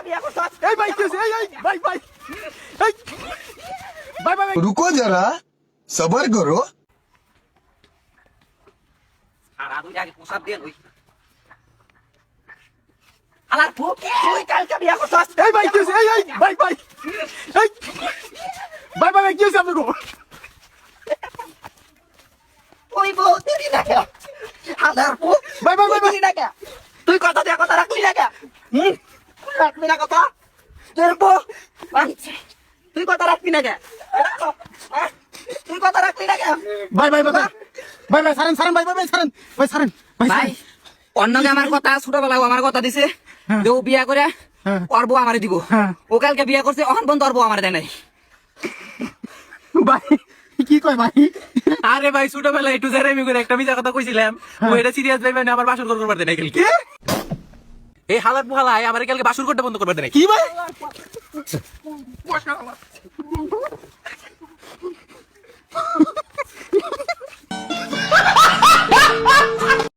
এই ভাই কি হইছে? এই ভাই ভাই এই ভাই ভাই रुको जरा सबर करो। আর আদু আগে পোশাক দিয়ে লই আলার ফুকে তুই কালকে বিয়া করছস এই ভাই কি হইছে? এই ভাই ভাই এই ভাই ভাই কি হইছে আপনাকে? ওই বউ তুই না কে আলার ফুক ভাই ভাই ভাই তুই না কে তুই কথা দিয়ে কথা রাখলি না কে রাখবি না কথা তোর বউ তুই কথা রাখবি না কে তুই কথা রাখবি না কে ভাই ভাই ভাই ভাই ভাই সারেন সারেন ভাই ভাই সারেন ভাই সারেন ভাই ভাই অন্যকে আমার কথা ছোটবেলায় আমার কথা দিছে যে ও বিয়া করে ওর বউ আমারে দিব ও কালকে বিয়া করছে অহন বন্ধ ওর বউ আমারে দেয় নাই ভাই কি কয় ভাই? আরে ভাই ছোটবেলায় একটু জেরেমি করে একটা মিছা কথা কইছিলাম ও এটা সিরিয়াস ভাই মানে আবার বাসর করবার দেয় না কালকে এই হালাত মুহালাই আমার কালকে বাসর করতে বন্ধ করবার দেয় না কি ভাই?